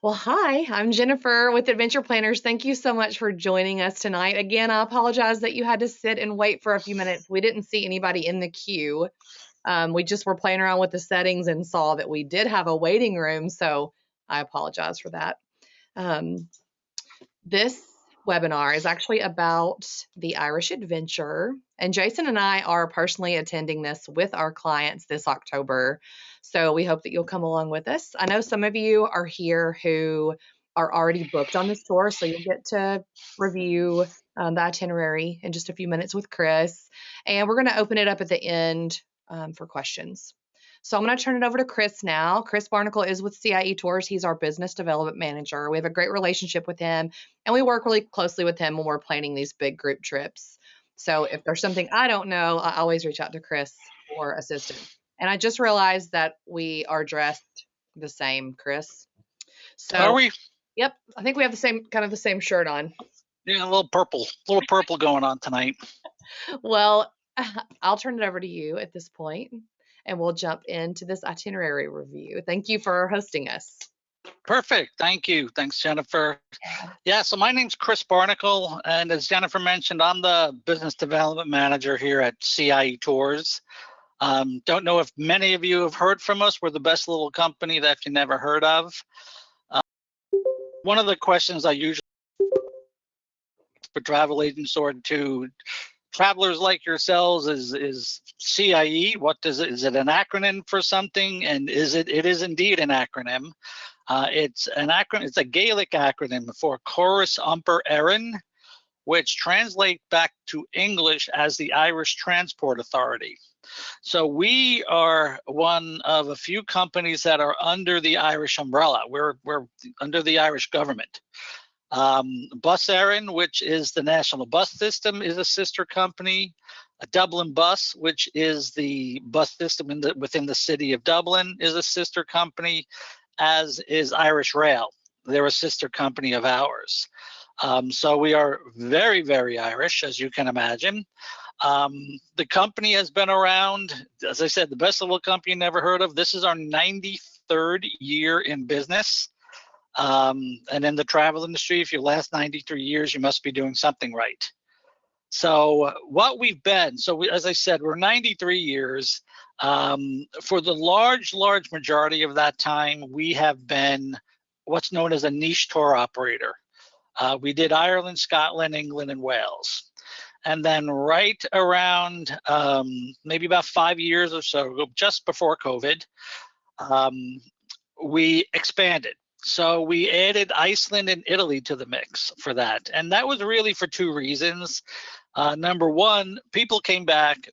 Well, hi, I'm Jennifer with Adventure Planners. Thank you so much for joining us tonight. Again, I apologize that you had to sit and wait for a few minutes. We didn't see anybody in the queue. We just were playing around with the settings and saw that we did have a waiting room, so I apologize for that. Um, this webinar is actually about the Irish Adventure, and Jason and I are personally attending this with our clients this October. So we hope that you'll come along with us. I know some of you are here who are already booked on this tour, so you'll get to review the itinerary in just a few minutes with Chris. And we're going to open it up at the end for questions. So I'm going to turn it over to Chris now. Chris Barnacle is with CIE Tours. He's our business development manager. We have a great relationship with him, and we work really closely with him when we're planning these big group trips. So if there's something I don't know, I always reach out to Chris for assistance. And I just realized that we are dressed the same, Chris. Are So, we? yep, I think we have the same shirt on. Yeah, a little purple going on tonight. Well, I'll turn it over to you at this point, and we'll jump into this itinerary review. Thank you for hosting us. Perfect. Thank you. Thanks, Jennifer. Yeah, so my name's Chris Barnacle, and as Jennifer mentioned, I'm the business development manager here at CIE Tours. Don't know if many of you have heard from us. We're the best little company that you never heard of. One of the questions I usually for travel agents or to travelers like yourselves is CIE. What does it? Is it an acronym for something? And it is indeed an acronym. It's an acronym. It's a Gaelic acronym for Chorus Umper Erin, which translates back to English as the Irish Transport Authority. So we are one of a few companies that are under the Irish umbrella. We're under the Irish government. Bus Erin, which is the national bus system, is a sister company. A Dublin Bus, which is the bus system within the city of Dublin, is a sister company, as is Irish Rail. They're a sister company of ours. So we are very, very Irish, as you can imagine. The company has been around, as I said, the best little company you never heard of. This is our 93rd year in business. And in the travel industry, if you last 93 years, you must be doing something right. So what we've been, as I said, we're 93 years. For the large majority of that time, we have been what's known as a niche tour operator. We did Ireland, Scotland, England, and Wales. And then right around maybe about 5 years or so, just before COVID, we expanded. So we added Iceland and Italy to the mix for that. And that was really for two reasons. Number one, people came back,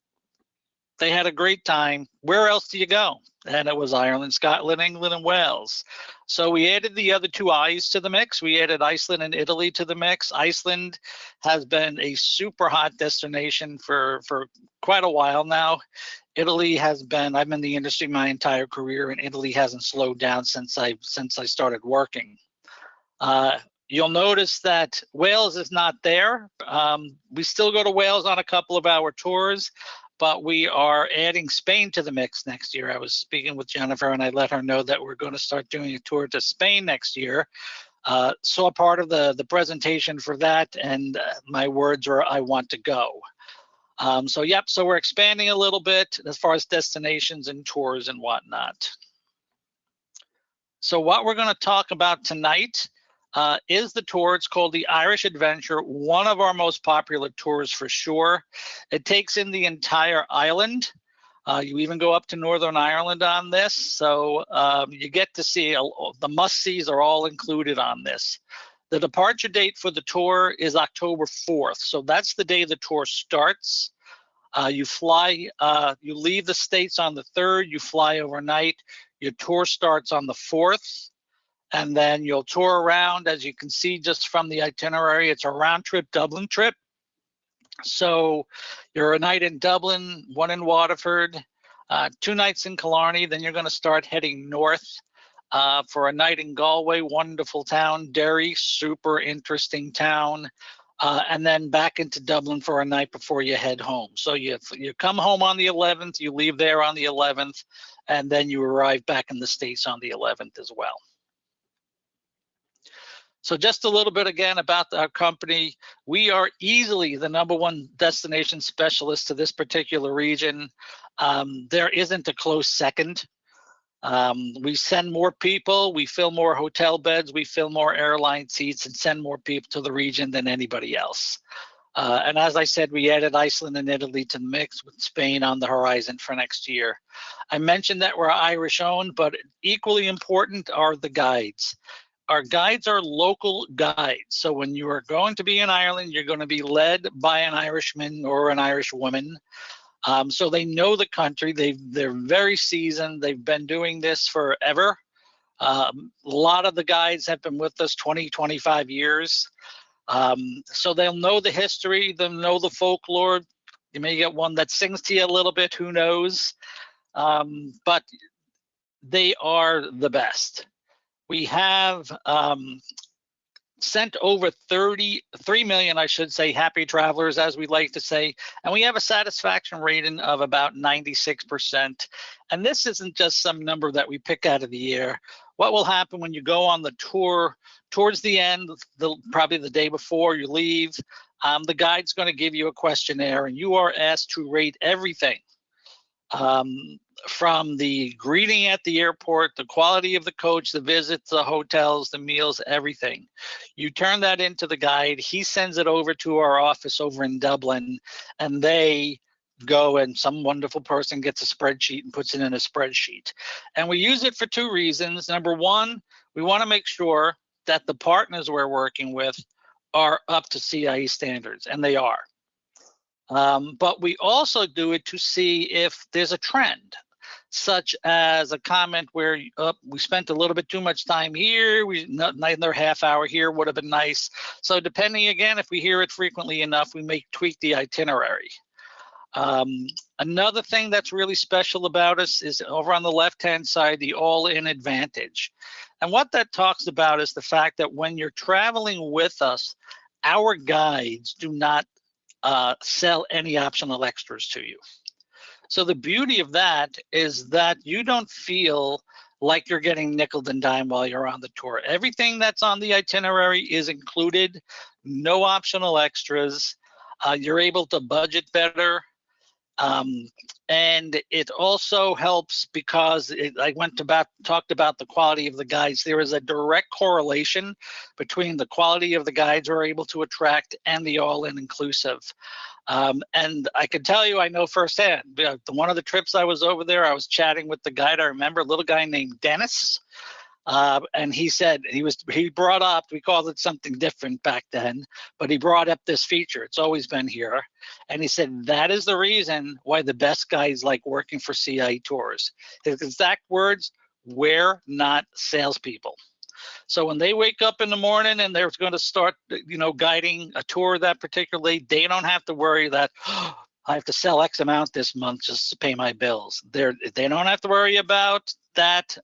they had a great time. Where else do you go? And it was Ireland, Scotland, England, and Wales. So we added the other two I's to the mix. We added Iceland and Italy to the mix. Iceland has been a super hot destination for quite a while now. Italy has been, I've been in the industry my entire career, and Italy hasn't slowed down since I started working. You'll notice that Wales is not there. We still go to Wales on a couple of our tours, but we are adding Spain to the mix next year. I was speaking with Jennifer, and I let her know that we're going to start doing a tour to Spain next year. Saw part of the presentation for that, and my words were, I want to go. So we're expanding a little bit as far as destinations and tours and whatnot. So what we're going to talk about tonight is the tour. It's called the Irish Adventure, one of our most popular tours for sure. It takes in the entire island. You even go up to Northern Ireland on this. So you get to see the must-sees are all included on this. The departure date for the tour is October 4th. So that's the day the tour starts. You leave the States on the 3rd, you fly overnight. Your tour starts on the 4th. And then you'll tour around. As you can see just from the itinerary, it's a round trip Dublin trip. So you're a night in Dublin, one in Waterford, 2 nights in Killarney. Then you're going to start heading north for a night in Galway, wonderful town. Derry, super interesting town. And then back into Dublin for a night before you head home. So you come home on the 11th, you leave there on the 11th, and then you arrive back in the States on the 11th as well. So just a little bit again about our company. We are easily the #1 destination specialist to this particular region. There isn't a close second. We send more people, we fill more hotel beds, we fill more airline seats, and send more people to the region than anybody else. And as I said, we added Iceland and Italy to the mix, with Spain on the horizon for next year. I mentioned that we're Irish owned, but equally important are the guides. Our guides are local guides. So when you are going to be in Ireland, you're going to be led by an Irishman or an Irish woman. So they know the country. They're very seasoned. They've been doing this forever. A lot of the guides have been with us 20, 25 years. So they'll know the history, they'll know the folklore. You may get one that sings to you a little bit, who knows? But they are the best. We have sent over 33 million, I should say, happy travelers, as we like to say, and we have a satisfaction rating of about 96%. And this isn't just some number that we pick out of the air. What will happen when you go on the tour towards the end, probably the day before you leave, the guide's going to give you a questionnaire, and you are asked to rate everything. From the greeting at the airport, the quality of the coach, the visits, the hotels, the meals, everything. You turn that into the guide. He sends it over to our office over in Dublin, and they go, and some wonderful person gets a spreadsheet and puts it in a spreadsheet. And we use it for two reasons. Number one, we want to make sure that the partners we're working with are up to CIE standards, and they are. But we also do it to see if there's a trend, such as a comment where we spent a little bit too much time here, another half hour here would have been nice. So depending, again, if we hear it frequently enough, we may tweak the itinerary. Another thing that's really special about us is over on the left-hand side, the all-in advantage. And what that talks about is the fact that when you're traveling with us, our guides do not sell any optional extras to you. So the beauty of that is that you don't feel like you're getting nickeled and dimed while you're on the tour. Everything that's on the itinerary is included, no optional extras. You're able to budget better. And it also helps because I talked about the quality of the guides. There is a direct correlation between the quality of the guides we're able to attract and the all-in inclusive. And I can tell you, I know firsthand, one of the trips I was over there, I was chatting with the guide. I remember a little guy named Dennis. And he said, he brought up, we called it something different back then, but he brought up this feature. It's always been here. And he said, that is the reason why the best guys like working for CIE Tours. His exact words, we're not salespeople. So when they wake up in the morning and they're going to start, guiding a tour that particular day, they don't have to worry that, I have to sell X amount this month just to pay my bills. They don't have to worry about that.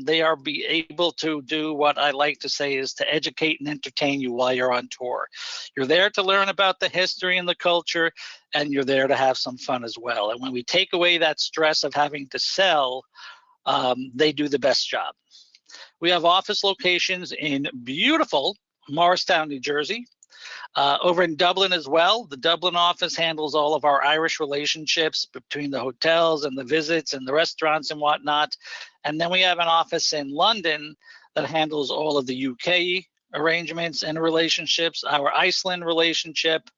They are able to do what I like to say is to educate and entertain you while you're on tour. You're there to learn about the history and the culture, and you're there to have some fun as well. And when we take away that stress of having to sell, they do the best job. We have office locations in beautiful Morristown, New Jersey. Over in Dublin as well, the Dublin office handles all of our Irish relationships between the hotels and the visits and the restaurants and whatnot. And then we have an office in London that handles all of the UK arrangements and relationships, our Iceland relationship,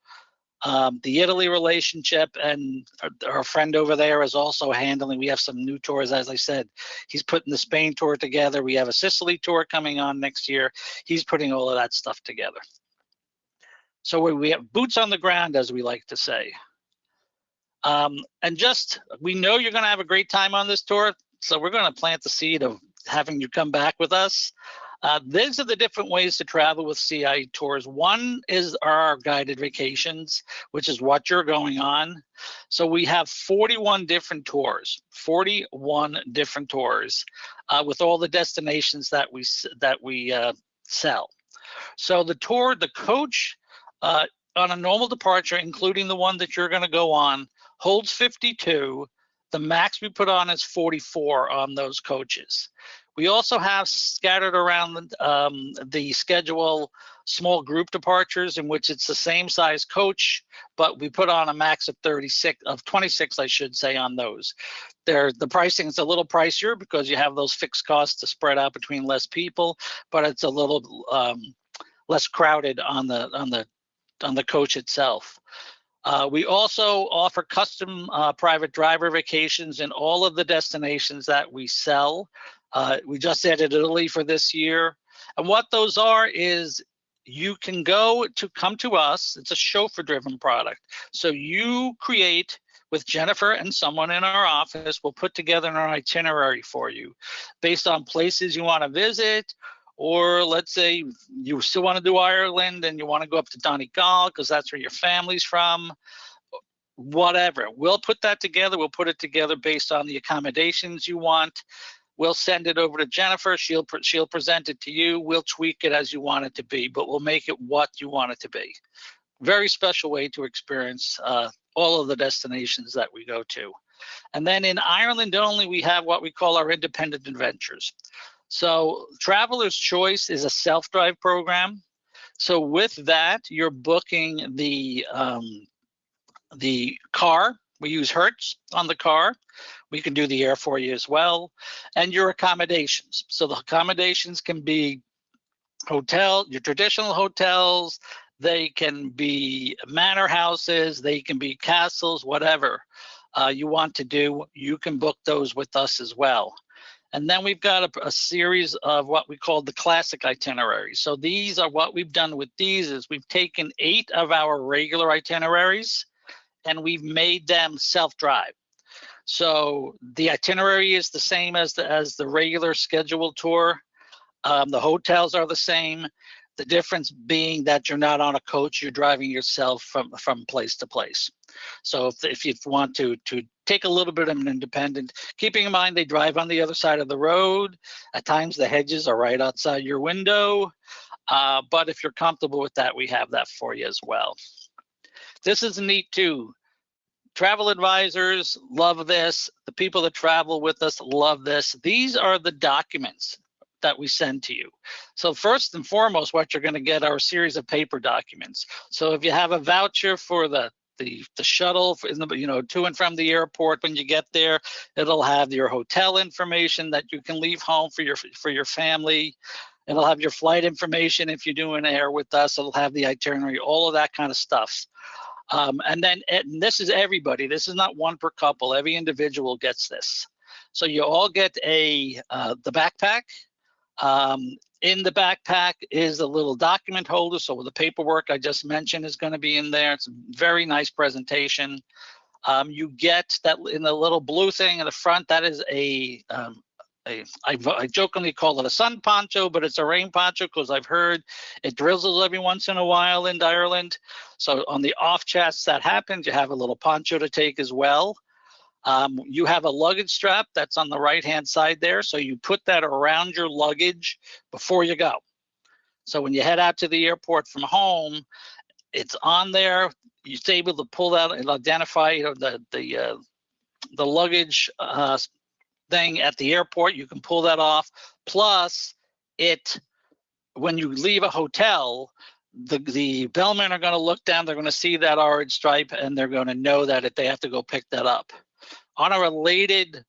the Italy relationship, and our friend over there is also handling. We have some new tours, as I said. He's putting the Spain tour together. We have a Sicily tour coming on next year. He's putting all of that stuff together. So we have boots on the ground, as we like to say. And we know you're going to have a great time on this tour, so we're going to plant the seed of having you come back with us. These are the different ways to travel with CIE Tours. One is our guided vacations, which is what you're going on. So we have 41 different tours, with all the destinations that we sell. So the coach, on a normal departure, including the one that you're going to go on, holds 52. The max we put on is 44 on those coaches. We also have scattered around the schedule small group departures in which it's the same size coach, but we put on a max of 26, I should say, on those. The pricing is a little pricier because you have those fixed costs to spread out between less people, but it's a little less crowded on the coach itself. We also offer custom private driver vacations in all of the destinations that we sell. We just added Italy for this year. And what those are is you can come to us. It's a chauffeur-driven product. So you create, with Jennifer and someone in our office, we'll put together an itinerary for you based on places you want to visit. Or let's say you still want to do Ireland and you want to go up to Donegal because that's where your family's from. Whatever. We'll put that together. We'll put it together based on the accommodations you want. We'll send it over to Jennifer. She'll present it to you. We'll tweak it as you want it to be, but we'll make it what you want it to be. Very special way to experience all of the destinations that we go to. And then in Ireland only, we have what we call our independent adventures. So Traveler's Choice is a self-drive program. So with that, you're booking the car. We use Hertz on the car. We can do the air for you as well. And your accommodations. So the accommodations can be your traditional hotels. They can be manor houses. They can be castles, whatever you want to do. You can book those with us as well. And then we've got a series of what we call the classic itineraries. So these are what we've done with these is we've taken 8 of our regular itineraries and we've made them self-drive. So the itinerary is the same as the regular scheduled tour. The hotels are the same. The difference being that you're not on a coach, you're driving yourself from place to place. So if you want to take a little bit of an independent, keeping in mind they drive on the other side of the road. At times the hedges are right outside your window. But if you're comfortable with that, we have that for you as well. This is neat too. Travel advisors love this. The people that travel with us love this. These are the documents that we send to you. So first and foremost, what you're going to get are a series of paper documents. So if you have a voucher for the shuttle to and from the airport, when you get there, it'll have your hotel information that you can leave home for your family. It'll have your flight information if you're doing air with us. It'll have the itinerary, all of that kind of stuff. And this is everybody. This is not one per couple. Every individual gets this. So you all get the backpack. In the backpack is a little document holder. So the paperwork I just mentioned is going to be in there. It's a very nice presentation. You get that in the little blue thing in the front. That is I jokingly call it a sun poncho, but it's a rain poncho because I've heard it drizzles every once in a while in Ireland. So on the off chance that happens, you have a little poncho to take as well. You have a luggage strap that's on the right-hand side there. So you put that around your luggage before you go. So when you head out to the airport from home, it's on there. You're able to pull that and identify the luggage thing at the airport. You can pull that off. Plus, when you leave a hotel, the bellmen are going to look down. They're going to see that orange stripe, and they're going to know that they have to go pick that up. On a related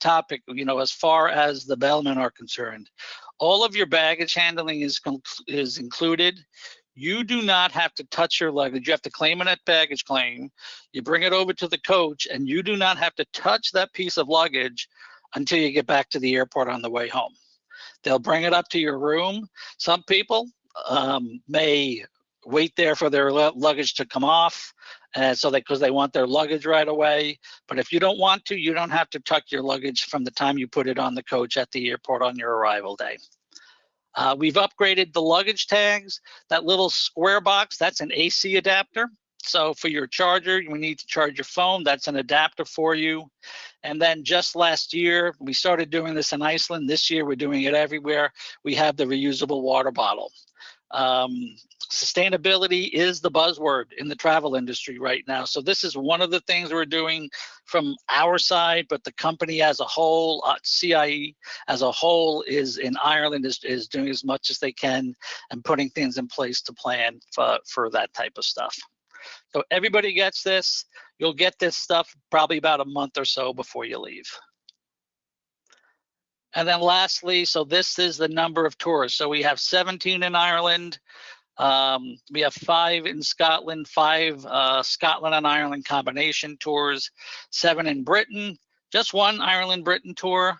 topic, as far as the bellmen are concerned, all of your baggage handling is included. You do not have to touch your luggage. You have to claim it at baggage claim. You bring it over to the coach, and you do not have to touch that piece of luggage until you get back to the airport on the way home. They'll bring it up to your room. Some people may wait there for their luggage to come off, because they want their luggage right away. But if you don't want to, you don't have to tuck your luggage from the time you put it on the coach at the airport on your arrival day. We've upgraded the luggage tags. That little square box, that's an AC adapter. So for your charger, you need to charge your phone. That's an adapter for you. And then just last year, we started doing this in Iceland. This year, we're doing it everywhere. We have the reusable water bottle. Sustainability is the buzzword in the travel industry right now. So this is one of the things we're doing from our side, but the company as a whole, CIE as a whole, is in Ireland, is doing as much as they can and putting things in place to plan for that type of stuff. So everybody gets this. You'll get this stuff probably about a month or so before you leave. And then lastly, so this is the number of tours. So we have 17 in Ireland. We have 5 in Scotland, 5 Scotland and Ireland combination tours, 7 in Britain, just 1 Ireland-Britain tour.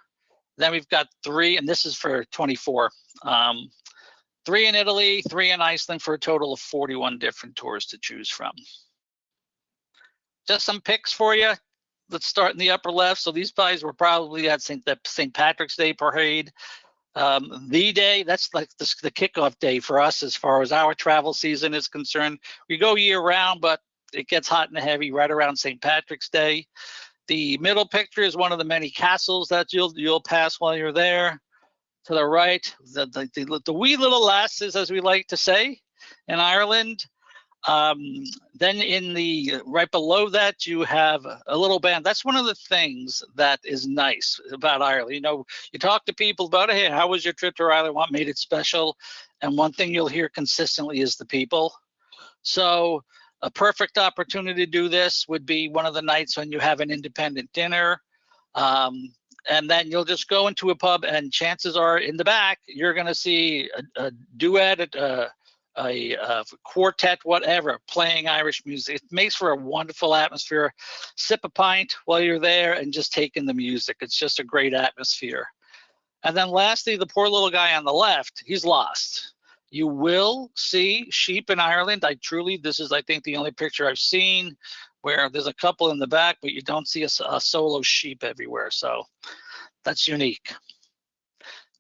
Then we've got 3, and this is for 24, 3 in Italy, 3 in Iceland, for a total of 41 different tours to choose from. Just some picks for you. Let's start in the upper left. So these guys were probably at St. Patrick's Day parade. The day, that's like the kickoff day for us as far as our travel season is concerned. We go year round, but it gets hot and heavy right around St. Patrick's Day. The middle picture is one of the many castles that you'll pass while you're there. To the right, the wee little lasses, as we like to say in Ireland. Then in the right below that, you have a little band. That's one of the things that is nice about Ireland. You know, you talk to people about, hey, how was your trip to Ireland? What made it special? And one thing you'll hear consistently is the people. So a perfect opportunity to do this would be one of the nights when you have an independent dinner. And then you'll just go into a pub, and chances are in the back, you're going to see a duet, a quartet, whatever, playing Irish music. It makes for a wonderful atmosphere. Sip a pint while you're there and just take in the music. It's just a great atmosphere. And then lastly, the poor little guy on the left, he's lost. You will see sheep in Ireland. This is, I think, the only picture I've seen where there's a couple in the back, but you don't see a solo sheep everywhere. So that's unique.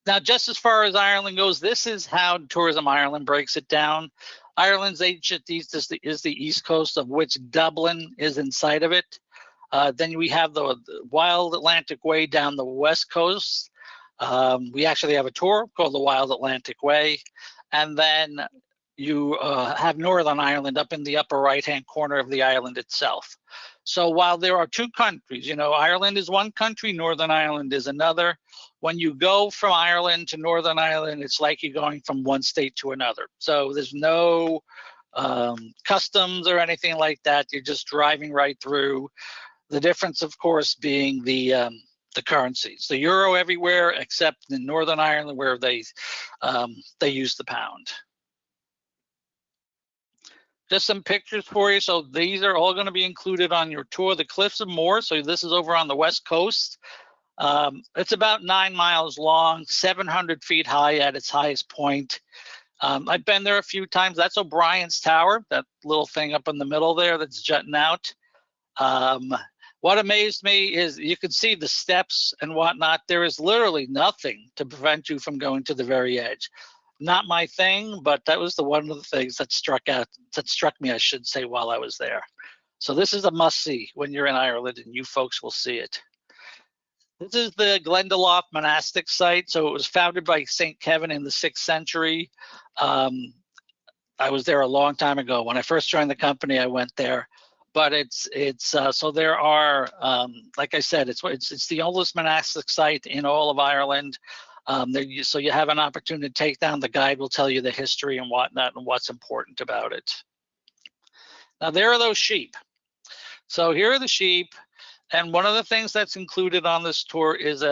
Now, just as far as Ireland goes, this is how Tourism Ireland breaks it down. Ireland's ancient east is the east coast, of which Dublin is inside of it. Then we have the Wild Atlantic Way down the west coast. We actually have a tour called the Wild Atlantic Way. And then you have Northern Ireland up in the upper right-hand corner of the island itself. So while there are 2 countries, you know, Ireland is one country, Northern Ireland is another. When you go from Ireland to Northern Ireland, it's like you're going from one state to another. So there's no customs or anything like that. You're just driving right through. The difference, of course, being the currencies. The euro everywhere except in Northern Ireland, where they use the pound. Just some pictures for you. So these are all going to be included on your tour. The Cliffs of Moher. So this is over on the west coast. It's about 9 miles long, 700 feet high at its highest point. I've been there a few times. That's O'Brien's Tower, that little thing up in the middle there that's jutting out. What amazed me is you can see the steps and whatnot. There is literally nothing to prevent you from going to the very edge. Not my thing, but that was one of the things that struck me, I should say, while I was there. So this is a must-see when you're in Ireland, and you folks will see it. This is the Glendalough monastic site. So it was founded by St. Kevin in the 6th century. I was there a long time ago. When I first joined the company, I went there. But so there are, like I said, it's the oldest monastic site in all of Ireland. So you have an opportunity to take down. The guide will tell you the history and whatnot and what's important about it. Now there are those sheep. So here are the sheep. And one of the things that's included on this tour is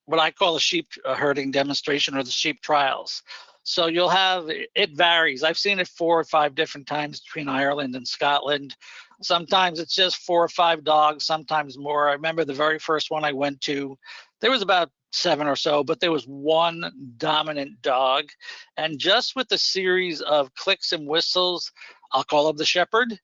what I call a sheep herding demonstration, or the sheep trials. So you'll have, it varies. I've seen it 4 or 5 different times between Ireland and Scotland. Sometimes it's just 4 or 5 dogs, sometimes more. I remember the very first one I went to, there was about 7 or so, but there was one dominant dog. And just with the series of clicks and whistles, I'll call him the shepherd,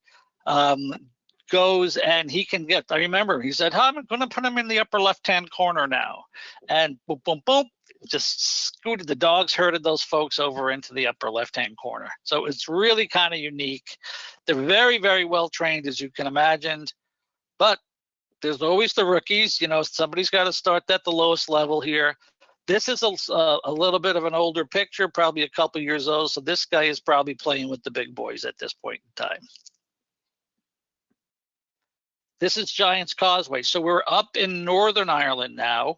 goes and he can get, I remember he said, I'm going to put him in the upper left-hand corner now. And boom, boom, boom, just scooted, the dogs herded those folks over into the upper left-hand corner. So it's really kind of unique. They're very, very well trained, as you can imagine, but there's always the rookies. You know, somebody's got to start at the lowest level here. This is a little bit of an older picture, probably a couple years old. So this guy is probably playing with the big boys at this point in time. This is Giant's Causeway. So we're up in Northern Ireland now.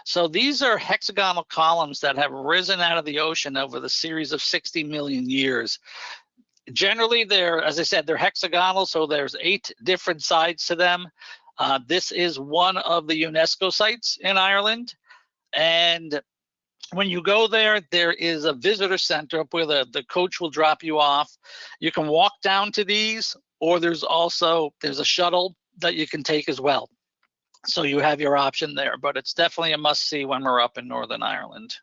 So these are hexagonal columns that have risen out of the ocean over the series of 60 million years. Generally, as I said, they're hexagonal, so there's 8 different sides to them. This is one of the UNESCO sites in Ireland. And when you go there, there is a visitor center up where the coach will drop you off. You can walk down to these, or there's a shuttle that you can take as well. So you have your option there, but it's definitely a must-see when we're up in Northern Ireland.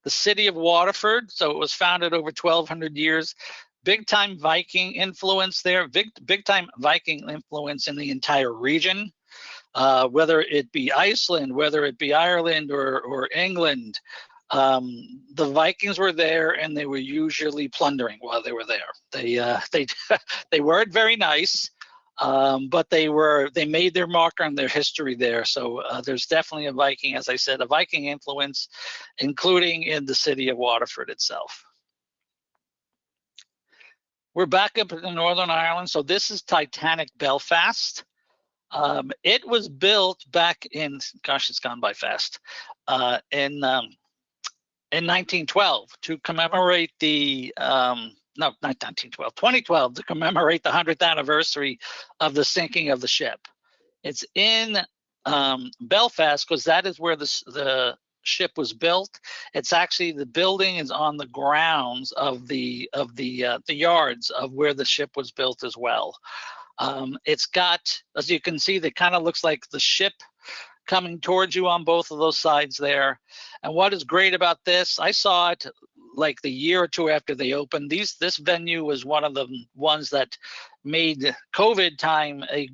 The city of Waterford, so it was founded over 1,200 years. Big time Viking influence there, big time Viking influence in the entire region. Whether it be Iceland, whether it be Ireland or England, the Vikings were there, and they were usually plundering while they were there. They weren't very nice, but they made their mark on their history there. So there's definitely a Viking, as I said, a Viking influence, including in the city of Waterford itself. We're back up in Northern Ireland. So this is Titanic Belfast. It was built back in, gosh, it's gone by fast, in 1912 to commemorate the, no, not 1912, 2012, to commemorate the 100th anniversary of the sinking of the ship. It's in Belfast because that is where the ship was built. It's actually, the building is on the grounds of the yards of where the ship was built as well. It's got, as you can see, that kind of looks like the ship coming towards you on both of those sides there. And what is great about this, I saw it like the year or two after they opened. This venue was one of the ones that made COVID time a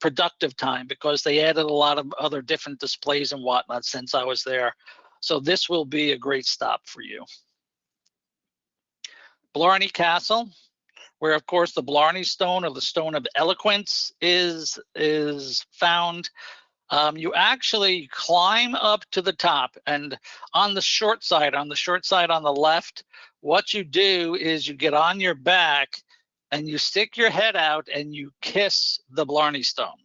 productive time, because they added a lot of other different displays and whatnot since I was there. So this will be a great stop for you. Blarney Castle, where of course the Blarney Stone, or the Stone of Eloquence, is found. You actually climb up to the top, and on the short side on the left, what you do is you get on your back and you stick your head out and you kiss the Blarney Stone.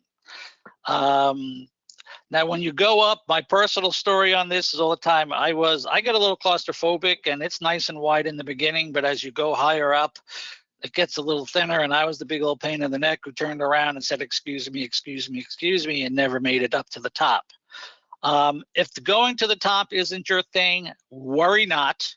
Now, when you go up, my personal story on this is all the time, I get a little claustrophobic, and it's nice and wide in the beginning, but as you go higher up, it gets a little thinner, and I was the big old pain in the neck who turned around and said, excuse me, excuse me, excuse me, and never made it up to the top. If going to the top isn't your thing, worry not.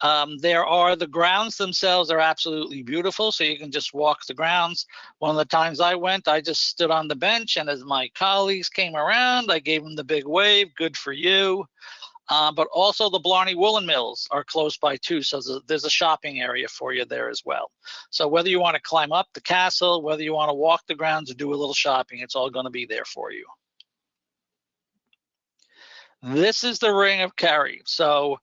The grounds themselves are absolutely beautiful, so you can just walk the grounds. One of the times I went, I just stood on the bench, and as my colleagues came around, I gave them the big wave, good for you. But also the Blarney Woolen Mills are close by too, so there's a shopping area for you there as well. So whether you want to climb up the castle, whether you want to walk the grounds or do a little shopping, it's all going to be there for you. This is the Ring of Kerry. So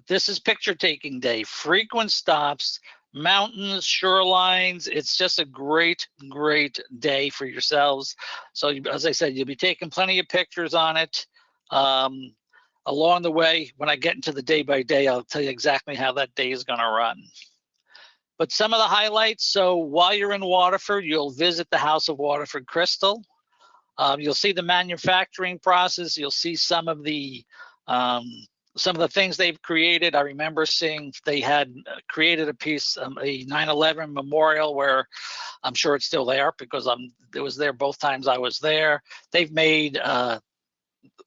this is picture taking day. Frequent stops, mountains, shorelines. It's just a great, great day for yourselves. So as I said, you'll be taking plenty of pictures on it. Along the way, when I get into the day by day, I'll tell you exactly how that day is going to run. But some of the highlights, so while you're in Waterford, you'll visit the House of Waterford Crystal. You'll see the manufacturing process. You'll see some of the things they've created. I remember seeing they had created a piece, a 9/11 memorial, where I'm sure it's still there because it was there both times I was there. They've made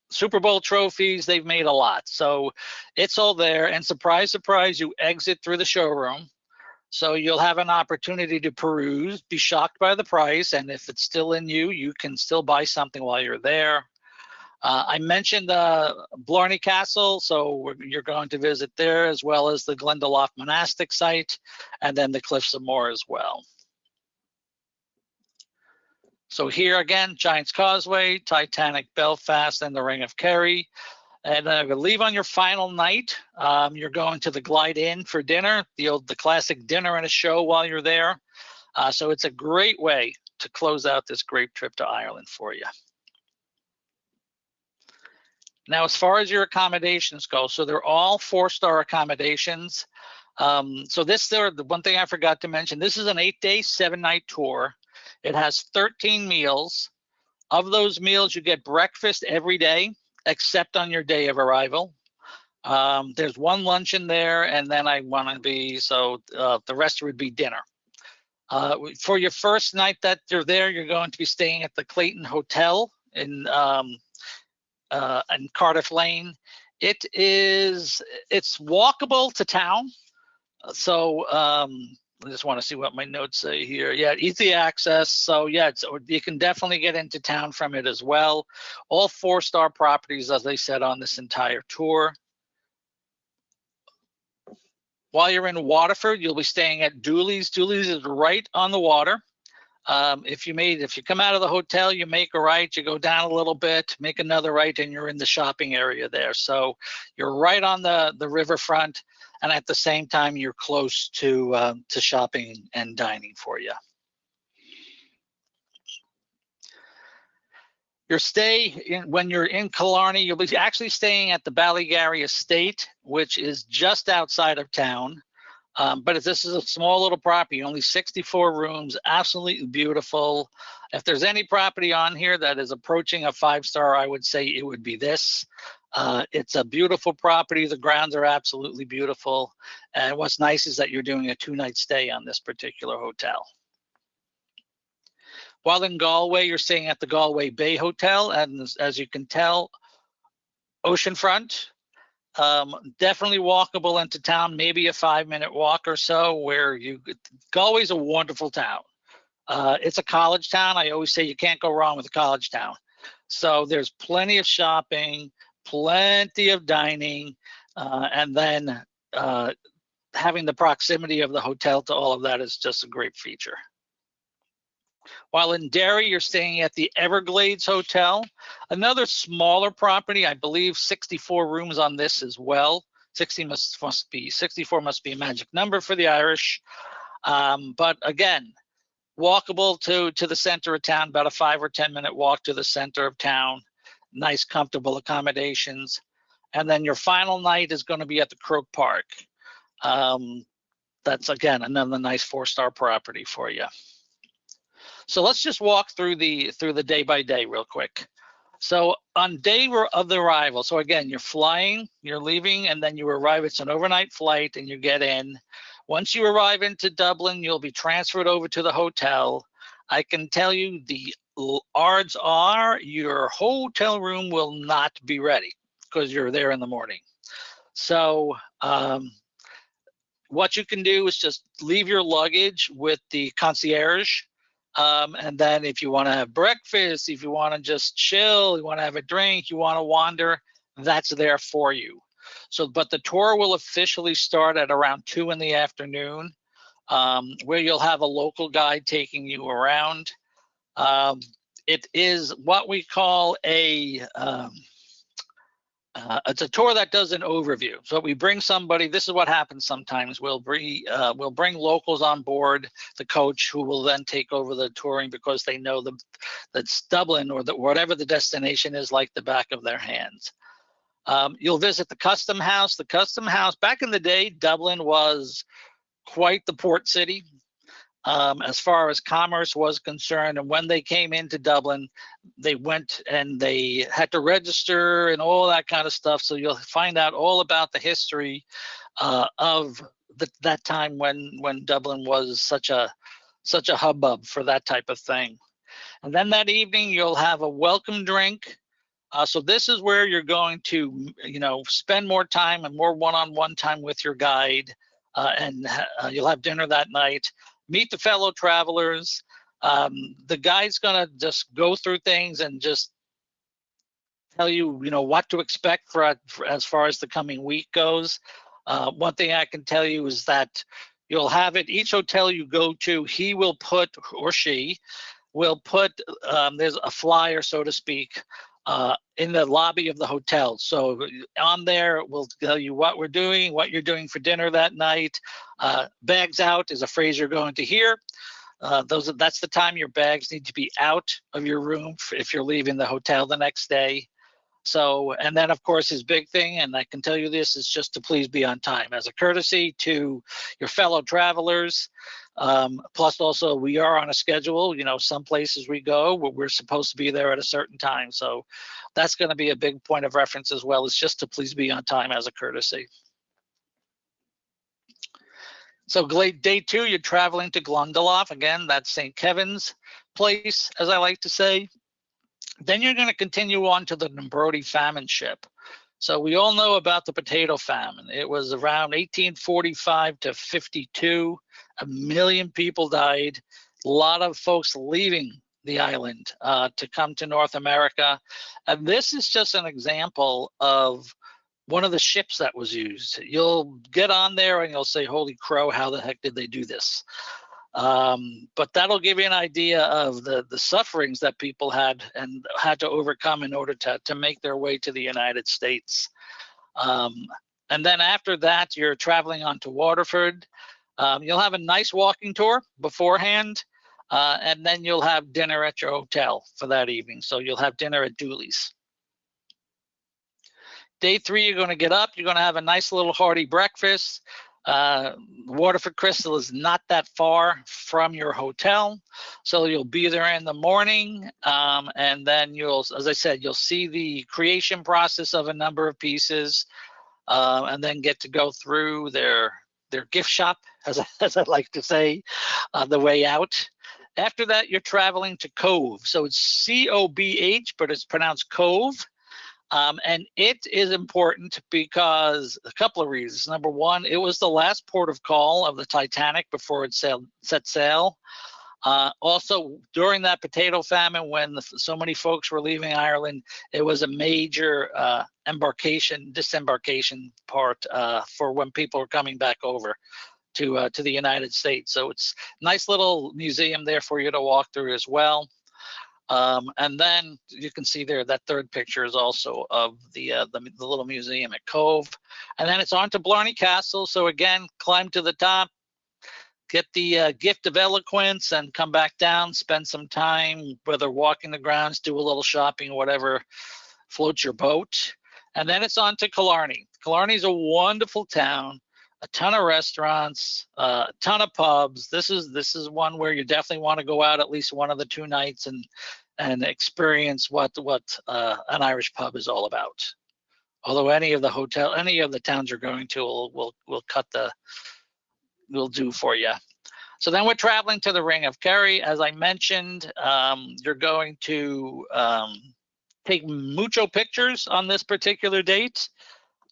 Super Bowl trophies. They've made a lot. So it's all there. And surprise, surprise, you exit through the showroom. So you'll have an opportunity to peruse, be shocked by the price. And if it's still in you, you can still buy something while you're there. I mentioned Blarney Castle, so you're going to visit there, as well as the Glendalough Monastic site, and then the Cliffs of Moher as well. So here again, Giant's Causeway, Titanic Belfast, and the Ring of Kerry. And I believe on your final night, you're going to the Glide Inn for dinner, the classic dinner and a show while you're there. So it's a great way to close out this great trip to Ireland for you. Now, as far as your accommodations go, so they're all 4-star accommodations. So the one thing I forgot to mention, this is an 8-day, 7-night tour. It has 13 meals. Of those meals, you get breakfast every day, except on your day of arrival. There's one lunch in there, and then the rest would be dinner. For your first night that you're there, you're going to be staying at the Clayton Hotel in Cardiff Lane. It's walkable to town. So I just want to see what my notes say here. Yeah, easy access. So yeah, you can definitely get into town from it as well. All 4-star properties, as I said, on this entire tour. While you're in Waterford, you'll be staying at Dooley's. Dooley's is right on the water. If you come out of the hotel, you make a right, you go down a little bit, make another right, and you're in the shopping area there. So you're right on the riverfront, and at the same time, you're close to shopping and dining for you. Your stay, when you're in Killarney, you'll be actually staying at the Ballygarry Estate, which is just outside of town. But this is a small little property, only 64 rooms, absolutely beautiful. If there's any property on here that is approaching a 5-star, I would say it would be this. It's a beautiful property. The grounds are absolutely beautiful. And what's nice is that you're doing a 2-night stay on this particular hotel. While in Galway, you're staying at the Galway Bay Hotel. And as you can tell, oceanfront. Definitely walkable into town, maybe a 5-minute walk or so. Galway's a wonderful town. It's a college town. I always say you can't go wrong with a college town. So there's plenty of shopping, plenty of dining, and then having the proximity of the hotel to all of that is just a great feature. While in Derry, you're staying at the Everglades Hotel, another smaller property. I believe 64 rooms on this as well. 64 must be a magic number for the Irish. But again, walkable to the center of town, about a 5 or 10 minute walk to the center of town. Nice, comfortable accommodations. And then your final night is going to be at the Croke Park. That's again another nice 4-star property for you. So let's just walk through the day by day real quick. So on day of the arrival, so again, you're flying, you're leaving, and then you arrive. It's an overnight flight, and you get in. Once you arrive into Dublin, you'll be transferred over to the hotel. I can tell you the odds are your hotel room will not be ready because you're there in the morning. So what you can do is just leave your luggage with the concierge. And then if you want to have breakfast, if you want to just chill, you want to have a drink, you want to wander, that's there for you. So, but the tour will officially start at around 2 in the afternoon, where you'll have a local guide taking you around. It is what we call it's a tour that does an overview. So we bring somebody. This is what happens sometimes. We'll bring locals on board, the coach, who will then take over the touring because they know that's Dublin or whatever the destination is like the back of their hands. You'll visit the Custom House. The Custom House, back in the day, Dublin was quite the port city. As far as commerce was concerned. And when they came into Dublin, they went and they had to register and all that kind of stuff. So you'll find out all about the history of that time when Dublin was such a hubbub for that type of thing. And then that evening, you'll have a welcome drink. So this is where you're going to, spend more time and more one-on-one time with your guide, and you'll have dinner that night. Meet the fellow travelers. The guide's gonna just go through things and just tell you, what to expect for as far as the coming week goes. One thing I can tell you is that you'll have it. Each hotel you go to, he will put, or she will put. There's a flyer, so to speak, in the lobby of the hotel. So on there, we'll tell you what we're doing, what you're doing for dinner that night. Bags out is a phrase you're going to hear. That's the time your bags need to be out of your room if you're leaving the hotel the next day. So, and then of course his big thing, and I can tell you this, is just to please be on time as a courtesy to your fellow travelers. Plus also we are on a schedule, you know, some places we go where we're supposed to be there at a certain time. So that's going to be a big point of reference as well, is just to please be on time as a courtesy. So day 2, you're traveling to Glendalough. Again, that's St. Kevin's place, as I like to say. Then you're going to continue on to the Nembrodi famine ship. So we all know about the potato famine. It was around 1845 to 52. 1 million people died. A lot of folks leaving the island to come to North America. And this is just an example of one of the ships that was used. You'll get on there and you'll say, holy crow, how the heck did they do this? But that'll give you an idea of the sufferings that people had and had to overcome in order to make their way to the United States. And then after that, you're traveling on to Waterford. You'll have a nice walking tour beforehand, and then you'll have dinner at your hotel for that evening. So you'll have dinner at Dooley's. Day 3, you're going to get up. You're going to have a nice little hearty breakfast. Waterford Crystal is not that far from your hotel, so you'll be there in the morning, and then you'll, as I said, you'll see the creation process of a number of pieces, and then get to go through their gift shop, as I like to say, on the way out. After that, you're traveling to Cove. So it's C-O-B-H, but it's pronounced Cove. And it is important because a couple of reasons. Number one, it was the last port of call of the Titanic before it set sail. Also, during that potato famine, when so many folks were leaving Ireland, it was a major disembarkation part for when people were coming back over to the United States. So it's a nice little museum there for you to walk through as well. And then you can see there that third picture is also of the little museum at Cove. And then it's on to Blarney Castle. So again, climb to the top, get the gift of eloquence, and come back down, spend some time, whether walking the grounds, do a little shopping, whatever floats your boat. And then it's on to Killarney. Killarney is a wonderful town, a ton of restaurants, a ton of pubs. This is one where you definitely want to go out at least one of the 2 nights and experience what an Irish pub is all about. Although any of the towns you're going to will do for you. So then we're traveling to the Ring of Kerry. As I mentioned, you're going to take mucho pictures on this particular date.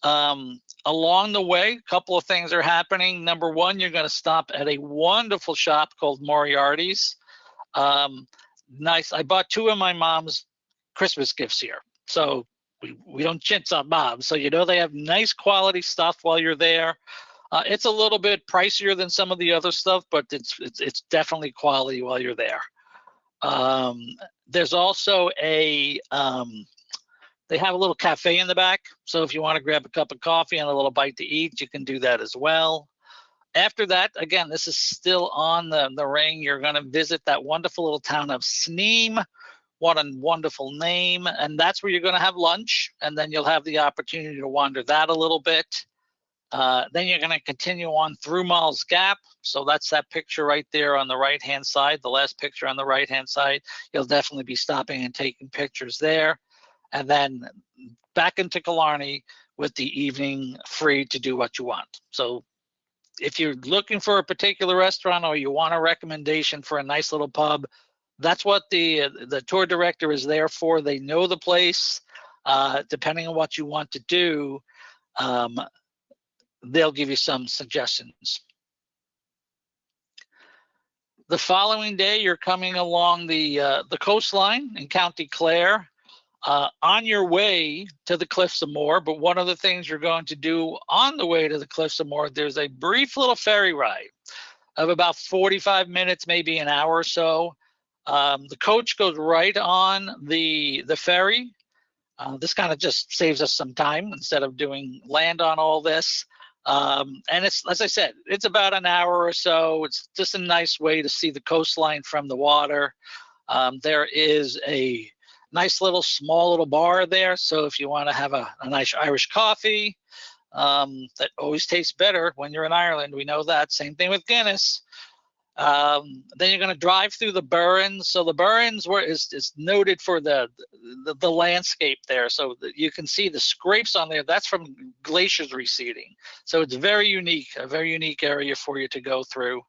Along the way, a couple of things are happening. Number one, you're going to stop at a wonderful shop called Moriarty's. Nice. I bought 2 of my mom's Christmas gifts here. So we don't chintz on mom. So, you know, they have nice quality stuff while you're there. It's a little bit pricier than some of the other stuff, but it's definitely quality while you're there. There's also they have a little cafe in the back. So if you want to grab a cup of coffee and a little bite to eat, you can do that as well. After that, again, this is still on the ring. You're going to visit that wonderful little town of Sneem. What a wonderful name. And that's where you're going to have lunch. And then you'll have the opportunity to wander that a little bit. Then you're going to continue on through Malls Gap. So that's that picture right there on the right-hand side, the last picture on the right-hand side. You'll definitely be stopping and taking pictures there. And then back into Killarney with the evening free to do what you want. So if you're looking for a particular restaurant or you want a recommendation for a nice little pub, that's what the tour director is there for. They know the place. Depending on what you want to do, they'll give you some suggestions. The following day, you're coming along the coastline in County Clare. On your way to the Cliffs of Moher, but one of the things you're going to do on the way to the Cliffs of Moher, there's a brief little ferry ride of about 45 minutes, maybe an hour or so. The coach goes right on the ferry. This kind of just saves us some time instead of doing land on all this. And it's, as I said, it's about an hour or so. It's just a nice way to see the coastline from the water. There is a Nice little small little bar there. So if you want to have a nice Irish coffee, that always tastes better when you're in Ireland. We know that. Same thing with Guinness. Then you're going to drive through the Burns. So the Burns is noted for the landscape there. So you can see the scrapes on there. That's from glaciers receding. So it's very unique, a very unique area for you to go through.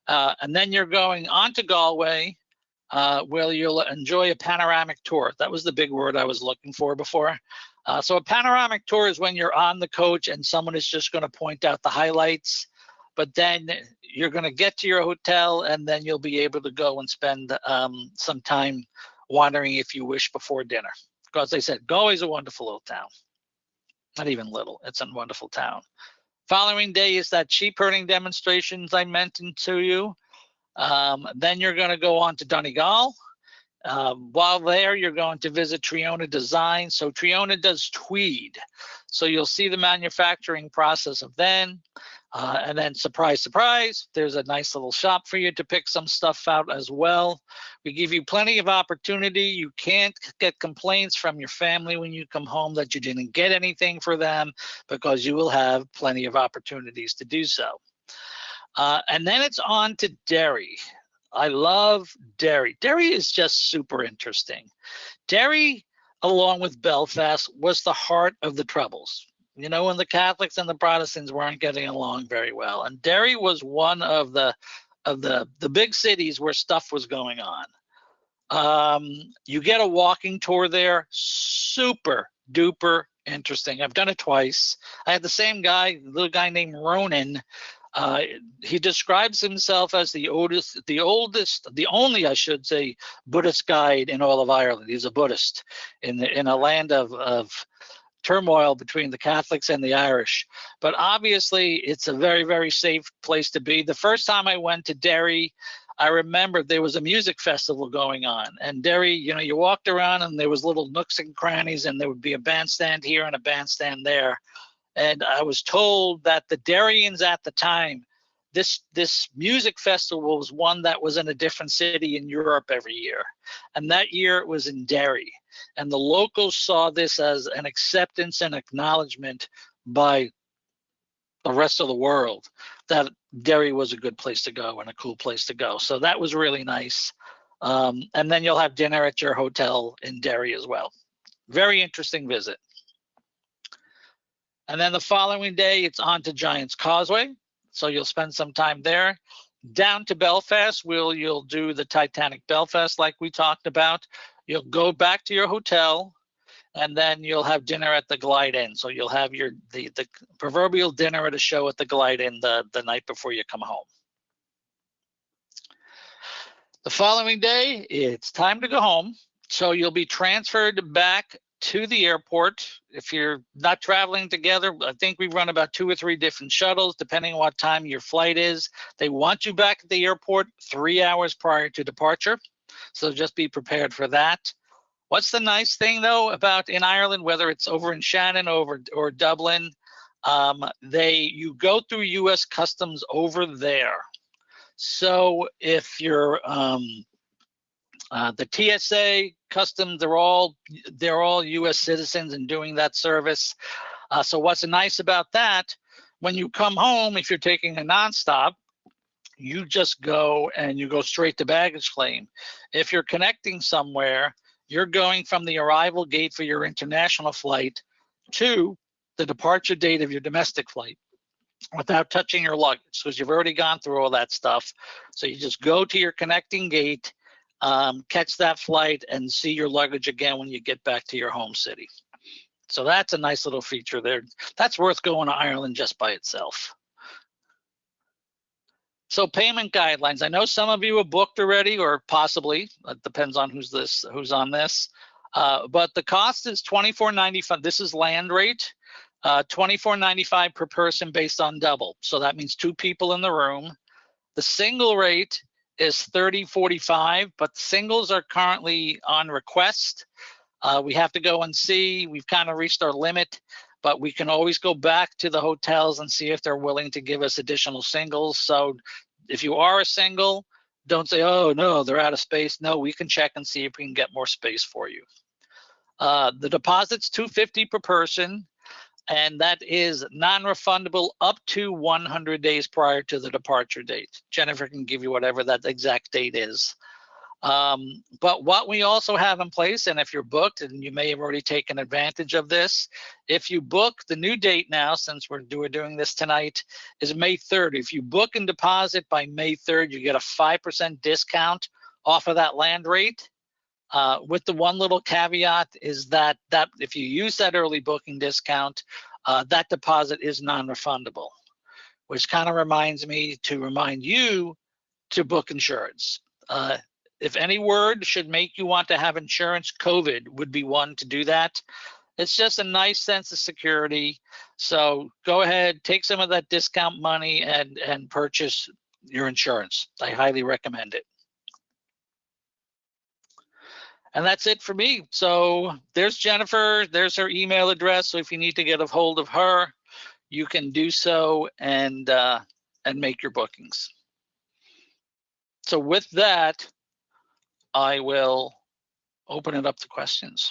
And then you're going on to Galway, where you'll enjoy a panoramic tour. That was the big word I was looking for before. So a panoramic tour is when you're on the coach and someone is just going to point out the highlights, but then you're going to get to your hotel and then you'll be able to go and spend some time wandering if you wish before dinner. Because they said, Galway's a wonderful little town. Not even little, it's a wonderful town. Following day is that sheep herding demonstrations I mentioned to you. Then you're going to go on to Donegal. While there, you're going to visit Triona Design. So Triona does tweed. So you'll see the manufacturing process of then. And then surprise, surprise, there's a nice little shop for you to pick some stuff out as well. We give you plenty of opportunity. You can't get complaints from your family when you come home that you didn't get anything for them, because you will have plenty of opportunities to do so. And then it's on to Derry. I love Derry. Derry is just super interesting. Derry, along with Belfast, was the heart of the Troubles. You know, when the Catholics and the Protestants weren't getting along very well. And Derry was one of the big cities where stuff was going on. You get a walking tour there, super duper interesting. I've done it twice. I had the same guy, a little guy named Ronan. He describes himself as the only, I should say, Buddhist guide in all of Ireland. He's a Buddhist in a land of turmoil between the Catholics and the Irish. But obviously, it's a very, very safe place to be. The first time I went to Derry, I remember there was a music festival going on. And Derry, you know, you walked around and there was little nooks and crannies, and there would be a bandstand here and a bandstand there. And I was told that the Derryans at the time, this music festival was one that was in a different city in Europe every year. And that year it was in Derry. And the locals saw this as an acceptance and acknowledgement by the rest of the world that Derry was a good place to go and a cool place to go. So that was really nice. And then you'll have dinner at your hotel in Derry as well. Very interesting visit. And then the following day, it's on to Giant's Causeway. So you'll spend some time there. Down to Belfast, you'll do the Titanic Belfast like we talked about. You'll go back to your hotel, and then you'll have dinner at the Glide Inn. So you'll have the proverbial dinner at a show at the Glide Inn the night before you come home. The following day, it's time to go home. So you'll be transferred back to the airport. If you're not traveling together, I think we run about 2 or 3 different shuttles, depending on what time your flight is. They want you back at the airport 3 hours prior to departure. So just be prepared for that. What's the nice thing though about in Ireland, whether it's over in Shannon or Dublin, you go through US customs over there. So if you're the TSA, customs, they're all US citizens and doing that service. So what's nice about that, when you come home, if you're taking a nonstop, you just go and you go straight to baggage claim. If you're connecting somewhere, you're going from the arrival gate for your international flight to the departure date of your domestic flight without touching your luggage, because you've already gone through all that stuff. So you just go to your connecting gate, catch that flight, and see your luggage again when you get back to your home city. So that's a nice little feature there. That's worth going to Ireland just by itself. So payment guidelines. I know some of you are booked already, or possibly. It depends on who's on this. But the cost is $24.95. This is land rate. $24.95 per person based on double. So that means 2 people in the room. The single rate is $30.45, but singles are currently on request. We have to go and see. We've kind of reached our limit, but we can always go back to the hotels and see if they're willing to give us additional singles. So if you are a single, don't say, oh no, they're out of space. No, we can check and see if we can get more space for you. The deposit's $250 per person, and that is non-refundable up to 100 days prior to the departure date. Jennifer can give you whatever that exact date is. But what we also have in place, and if you're booked, and you may have already taken advantage of this, if you book, the new date now, since we're doing this tonight, is May 3rd. If you book and deposit by May 3rd, you get a 5% discount off of that land rate. With the one little caveat is that if you use that early booking discount, that deposit is non-refundable, which kind of reminds me to remind you to book insurance. If any word should make you want to have insurance, COVID would be one to do that. It's just a nice sense of security. So go ahead, take some of that discount money and purchase your insurance. I highly recommend it. And that's it for me. So there's Jennifer, there's her email address. So if you need to get a hold of her, you can do so and make your bookings. So with that, I will open it up to questions.